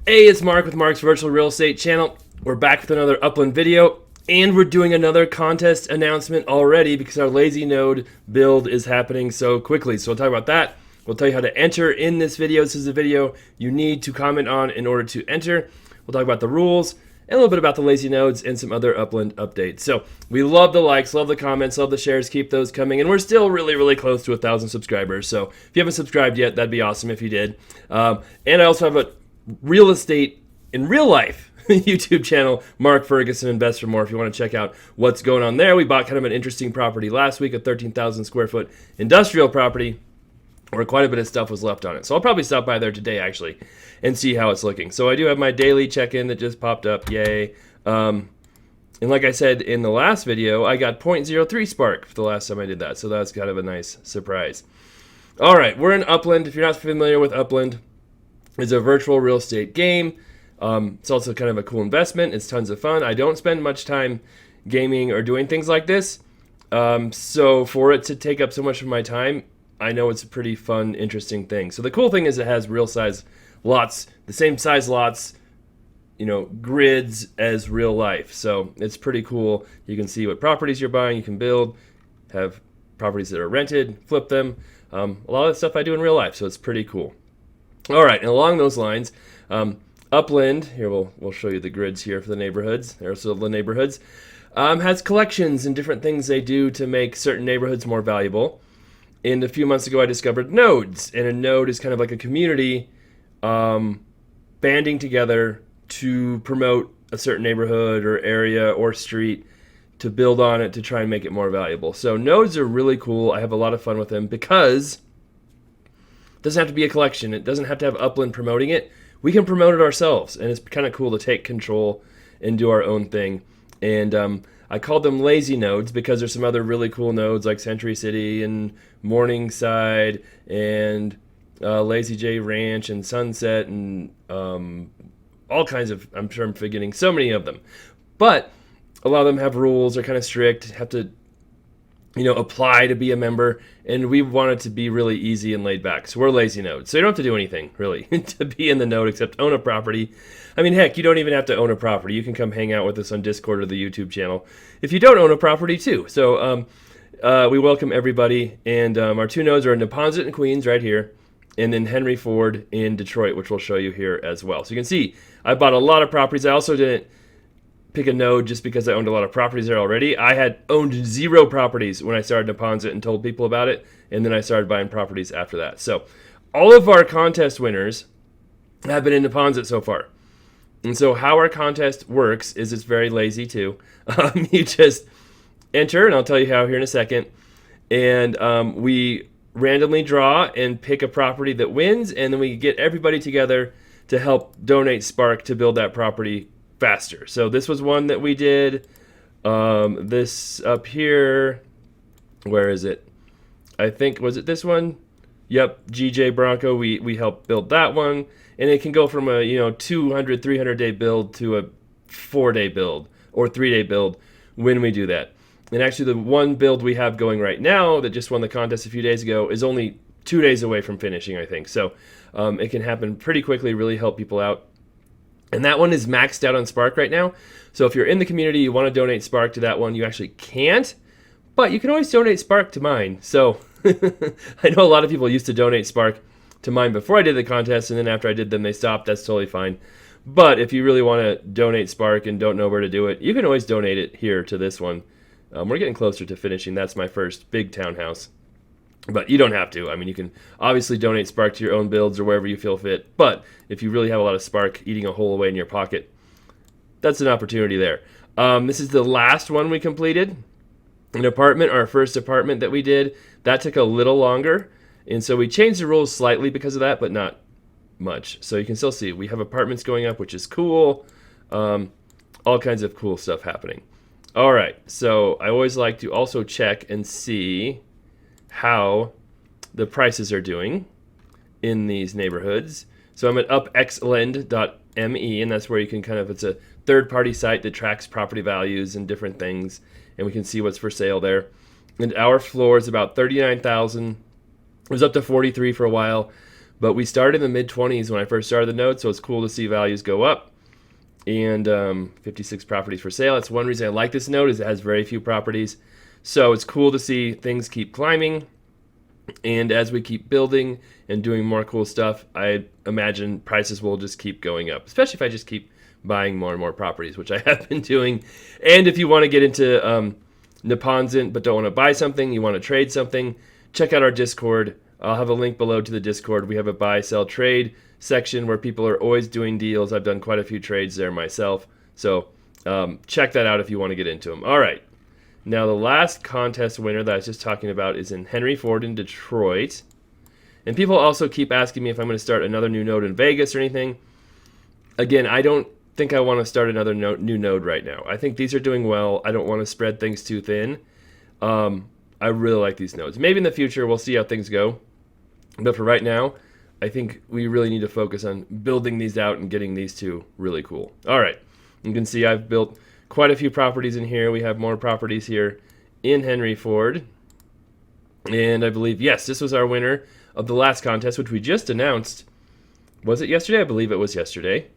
Hey, it's Mark with Mark's Virtual Real Estate Channel. We're back with another Upland video, and we're doing another contest announcement already because our lazy node build is happening so quickly. So we'll talk about that. We'll tell you how to enter in this video. This is a video you need to comment on in order to enter. We'll talk about the rules and a little bit about the lazy nodes and some other Upland updates. So we love the likes, love the comments, love the shares. Keep those coming. And we're still really close to 1,000 subscribers. So if you haven't subscribed yet, that'd be awesome if you did. And I also have a real estate in real life YouTube channel, Mark Ferguson Invest for More, if you want to check out what's going on there. We bought kind of an interesting property last week, a 13,000 square foot industrial property where quite a bit of stuff was left on it. So I'll probably stop by there today actually and see how it's looking. So I do have my daily check-in that just popped up, yay. And like I said in the last video, I got 0.03 spark for the last time I did that. So that's kind of a nice surprise. All right, we're in Upland. If you're not familiar with Upland, it's a virtual real estate game. It's also kind of a cool investment. It's tons of fun. I don't spend much time gaming or doing things like this. So for it to take up so much of my time, I know it's a pretty fun, interesting thing. So the cool thing is it has real size lots, the same size lots, grids as real life. So it's pretty cool. You can see what properties you're buying. You can build, have properties that are rented, flip them. A lot of the stuff I do in real life. So it's pretty cool. All right, and along those lines, Upland, here we'll show you the grids here for the neighborhoods. There's the neighborhoods. Has collections and different things they do to make certain neighborhoods more valuable. And a few months ago, I discovered nodes, and a node is kind of like a community banding together to promote a certain neighborhood or area or street to build on it to try and make it more valuable. So nodes are really cool. I have a lot of fun with them because it doesn't have to be a collection. It doesn't have to have Upland promoting it. We can promote it ourselves, and it's kind of cool to take control and do our own thing. And I called them lazy nodes because there's some other really cool nodes like Century City and Morningside and Lazy J Ranch and Sunset and all kinds of, I'm sure I'm forgetting so many of them. But a lot of them have rules, are kind of strict, have to apply to be a member, and we want it to be really easy and laid back. So we're lazy nodes. So you don't have to do anything, really, to be in the node except own a property. I mean, heck, you don't even have to own a property. You can come hang out with us on Discord or the YouTube channel if you don't own a property, too. So we welcome everybody, and our two nodes are Neponsit in Queens right here, and then Henry Ford in Detroit, which we'll show you here as well. So you can see I bought a lot of properties. I also didn't pick a node just because I owned a lot of properties there already. I had owned 0 properties when I started Neponsit and told people about it, and then I started buying properties after that. So all of our contest winners have been in Neponsit so far. And so how our contest works is it's very lazy too. You just enter, and I'll tell you how here in a second, and we randomly draw and pick a property that wins, and then we get everybody together to help donate spark to build that property faster. So this was one that we did. This up here, where is it? I think, was it this one? Yep, GJ Bronco. We helped build that one, and it can go from a 200, 300 day build to a 4-day build or 3-day build when we do that. And actually, the one build we have going right now that just won the contest a few days ago is only 2 days away from finishing, I think. So it can happen pretty quickly. Really help people out. And that one is maxed out on Spark right now. So if you're in the community, you want to donate Spark to that one, you actually can't. But you can always donate Spark to mine. So I know a lot of people used to donate Spark to mine before I did the contest, and then after I did them, they stopped. That's totally fine. But if you really want to donate Spark and don't know where to do it, you can always donate it here to this one. We're getting closer to finishing. That's my first big townhouse. But you don't have to. I mean, you can obviously donate Spark to your own builds or wherever you feel fit. But if you really have a lot of Spark eating a hole away in your pocket, that's an opportunity there. This is the last one we completed. An apartment, our first apartment that we did, that took a little longer. And so we changed the rules slightly because of that, but not much. So you can still see we have apartments going up, which is cool. All kinds of cool stuff happening. All right. So I always like to also check and see how the prices are doing in these neighborhoods. So I'm at upxlend.me, and that's where you can it's a third-party site that tracks property values and different things, and we can see what's for sale there. And our floor is about $39,000. It was up to $43 for a while, But we started in the mid-20s when I first started the node, so it's cool to see values go up. And 56 properties for sale. That's one reason I like this node, is it has very few properties. So it's cool to see things keep climbing. And as we keep building and doing more cool stuff, I imagine prices will just keep going up, especially if I just keep buying more and more properties, which I have been doing. And if you want to get into Neponsit but don't want to buy something, you want to trade something, check out our Discord. I'll have a link below to the Discord. We have a buy, sell, trade section where people are always doing deals. I've done quite a few trades there myself. So check that out if you want to get into them. All right. Now, the last contest winner that I was just talking about is in Henry Ford in Detroit. And people also keep asking me if I'm going to start another new node in Vegas or anything. Again, I don't think I want to start another new node right now. I think these are doing well. I don't want to spread things too thin. I really like these nodes. Maybe in the future, we'll see how things go. But for right now, I think we really need to focus on building these out and getting these two really cool. All right. You can see I've built quite a few properties in here. We have more properties here in Henry Ford. And I believe, yes, this was our winner of the last contest, which we just announced. Was it yesterday? I believe it was yesterday.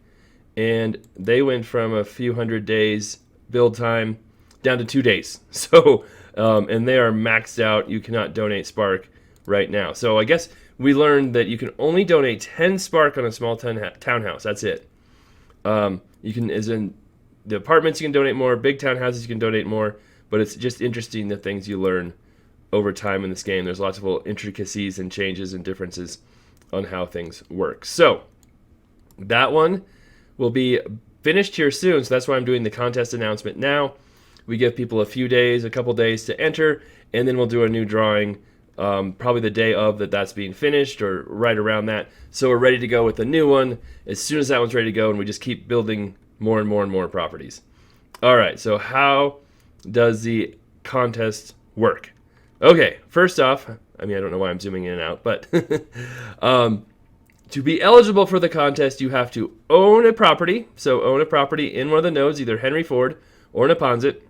And they went from a few hundred days build time down to 2 days. So, and they are maxed out. You cannot donate Spark right now. So I guess we learned that you can only donate 10 Spark on a small townhouse. That's it. You can, as in the apartments, you can donate more. Big townhouses, you can donate more. But it's just interesting the things you learn over time in this game. There's lots of little intricacies and changes and differences on how things work. So that one will be finished here soon. So that's why I'm doing the contest announcement now. We give people a few days, a couple days to enter, and then we'll do a new drawing probably the day of that's being finished or right around that. So we're ready to go with the new one as soon as that one's ready to go, and we just keep building more and more and more properties. All right, so how does the contest work? Okay, first off, I mean, I don't know why I'm zooming in and out, but to be eligible for the contest, you have to own a property. So own a property in one of the nodes, either Henry Ford or Neponsit,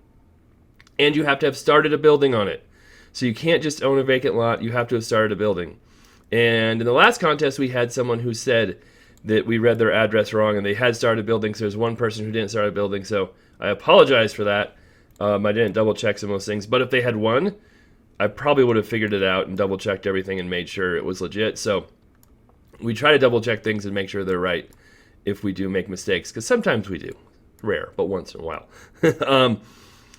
and you have to have started a building on it. So you can't just own a vacant lot, you have to have started a building. And in the last contest, we had someone who said that we read their address wrong and they had started building, so there's one person who didn't start a building, so I apologize for that. I didn't double check some of those things, but if they had won, I probably would have figured it out and double checked everything and made sure it was legit. So we try to double check things and make sure they're right if we do make mistakes, because sometimes we do. Rare, but once in a while.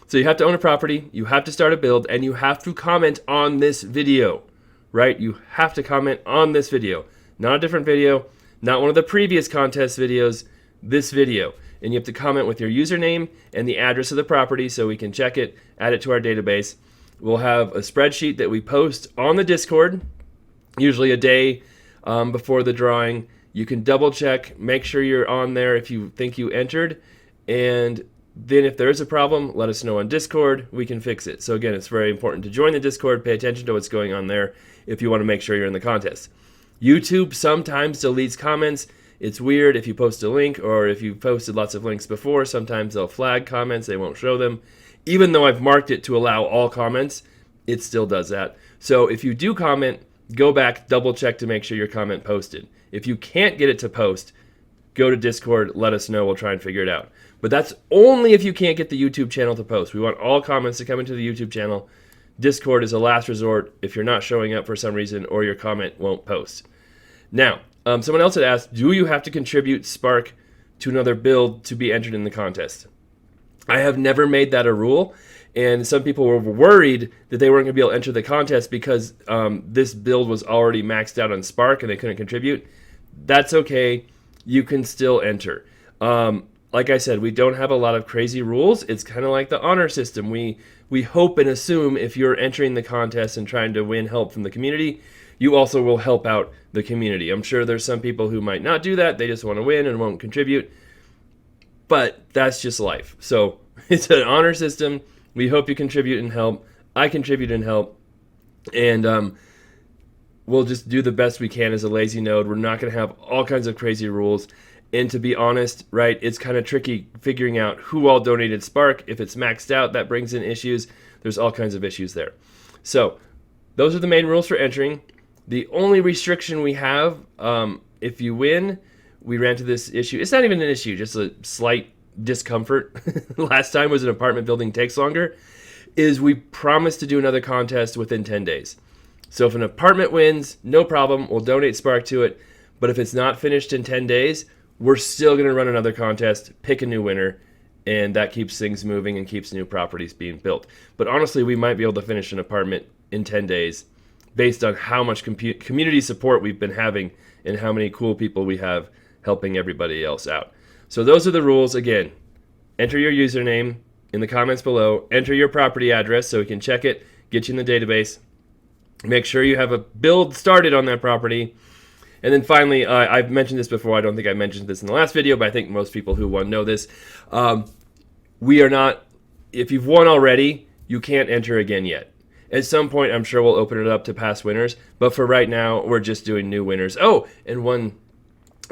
So you have to own a property, you have to start a build, and you have to comment on this video, right? You have to comment on this video. Not a different video, not one of the previous contest videos, this video. And you have to comment with your username and the address of the property so we can check it, add it to our database. We'll have a spreadsheet that we post on the Discord, usually a day before the drawing. You can double check, make sure you're on there if you think you entered, and then if there is a problem, let us know on Discord. We can fix it. So again, it's very important to join the Discord, pay attention to what's going on there if you want to make sure you're in the contest. YouTube sometimes deletes comments. It's weird if you post a link or if you've posted lots of links before, sometimes they'll flag comments, they won't show them. Even though I've marked it to allow all comments, it still does that. So if you do comment, go back, double check to make sure your comment posted. If you can't get it to post, go to Discord, let us know, we'll try and figure it out. But that's only if you can't get the YouTube channel to post. We want all comments to come into the YouTube channel. Discord is a last resort if you're not showing up for some reason or your comment won't post. Now, someone else had asked, do you have to contribute Spark to another build to be entered in the contest? I have never made that a rule, and some people were worried that they weren't going to be able to enter the contest because this build was already maxed out on Spark and they couldn't contribute. That's okay. You can still enter. Like I said, we don't have a lot of crazy rules. It's kind of like the honor system. We hope and assume if you're entering the contest and trying to win help from the community, you also will help out the community. I'm sure there's some people who might not do that. They just want to win and won't contribute. But that's just life. So it's an honor system. We hope you contribute and help. I contribute and help. And we'll just do the best we can as a lazy node. We're not going to have all kinds of crazy rules. And to be honest, right, it's kind of tricky figuring out who all donated Spark. If it's maxed out, that brings in issues. There's all kinds of issues there. So those are the main rules for entering. The only restriction we have, if you win, we ran into this issue. It's not even an issue, just a slight discomfort. Last time was an apartment building takes longer. Is we promised to do another contest within 10 days. So if an apartment wins, no problem. We'll donate Spark to it. But if it's not finished in 10 days, we're still going to run another contest, pick a new winner, and that keeps things moving and keeps new properties being built. But honestly, we might be able to finish an apartment in 10 days based on how much community support we've been having and how many cool people we have helping everybody else out. So those are the rules. Again, enter your username in the comments below, enter your property address so we can check it, get you in the database, make sure you have a build started on that property. And then finally, I've mentioned this before. I don't think I mentioned this in the last video, but I think most people who won know this. We are not, if you've won already, you can't enter again yet. At some point, I'm sure we'll open it up to past winners, but for right now, we're just doing new winners. Oh, and one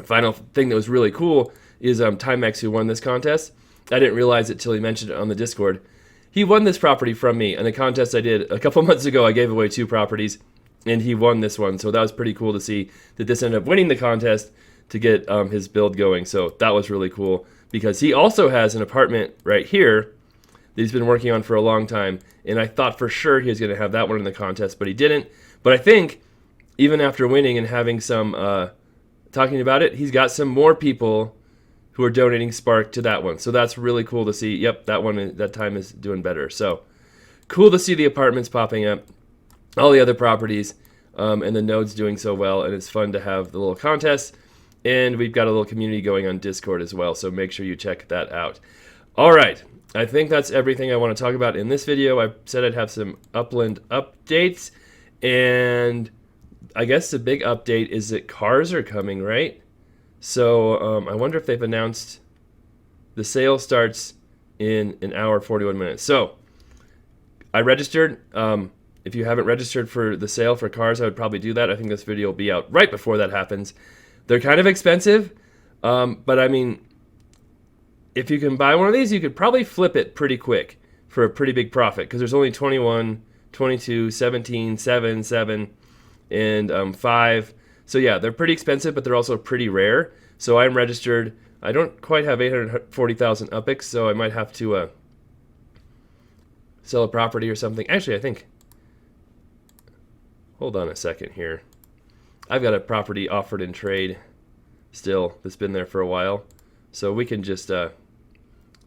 final thing that was really cool is Timex, who won this contest. I didn't realize it till he mentioned it on the Discord. He won this property from me in a contest I did a couple months ago. I gave away 2 properties, and he won this one. So that was pretty cool to see that this ended up winning the contest to get his build going. So that was really cool because he also has an apartment right here that he's been working on for a long time. And I thought for sure he was going to have that one in the contest, but he didn't. But I think even after winning and having some talking about it, he's got some more people who are donating Spark to that one. So that's really cool to see. Yep, that one, that time is doing better. So cool to see the apartments popping up, all the other properties, and the nodes doing so well. And it's fun to have the little contests. And we've got a little community going on Discord as well. So make sure you check that out. All right. I think that's everything I want to talk about in this video. I said I'd have some Upland updates. And I guess the big update is that cars are coming, right? So I wonder if they've announced the sale starts in an hour, 41 minutes. So I registered. If you haven't registered for the sale for cars, I would probably do that. I think this video will be out right before that happens. They're kind of expensive, but I mean, if you can buy one of these, you could probably flip it pretty quick for a pretty big profit because there's only 21, 22, 17, 7, 7, and 5. So yeah, they're pretty expensive, but they're also pretty rare. So I'm registered. I don't quite have 840,000 UPIX, so I might have to sell a property or something. Actually, I think, hold on a second here. I've got a property offered in trade still that's been there for a while. So we can just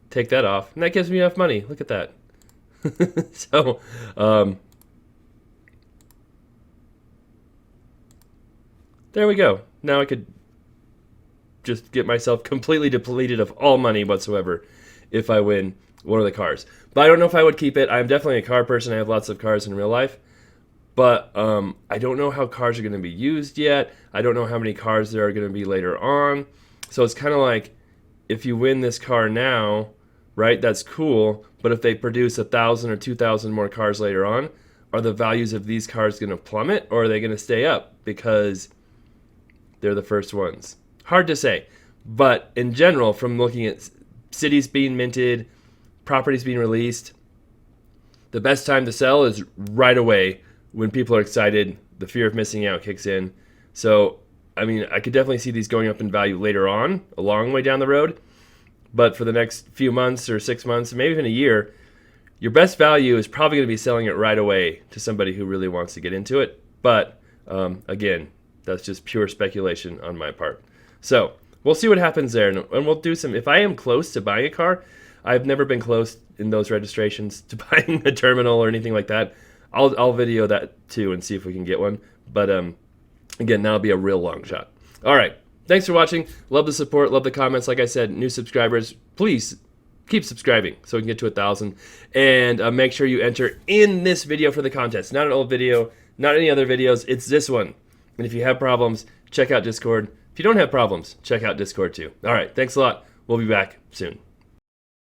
take that off. And that gives me enough money. Look at that. So, there we go. Now I could just get myself completely depleted of all money whatsoever if I win one of the cars. But I don't know if I would keep it. I'm definitely a car person. I have lots of cars in real life. But I don't know how cars are going to be used yet. I don't know how many cars there are going to be later on. So it's kind of like, if you win this car now, right, that's cool. But if they produce 1,000 or 2,000 more cars later on, are the values of these cars going to plummet or are they going to stay up because they're the first ones? Hard to say. But in general, from looking at cities being minted, properties being released, the best time to sell is right away when people are excited. The fear of missing out kicks in. So I mean, I could definitely see these going up in value later on, a long way down the road. But for the next few months or 6 months, maybe even a year, your best value is probably going to be selling it right away to somebody who really wants to get into it. But again, that's just pure speculation on my part. So we'll see what happens there. And we'll do some, if I am close to buying a car, I've never been close in those registrations to buying a terminal or anything like that. I'll video that too and see if we can get one. But again, that'll be a real long shot. All right. Thanks for watching. Love the support. Love the comments. Like I said, new subscribers, please keep subscribing so we can get to 1,000. And make sure you enter in this video for the contest. Not an old video, not any other videos. It's this one. And if you have problems, check out Discord. If you don't have problems, check out Discord too. All right. Thanks a lot. We'll be back soon.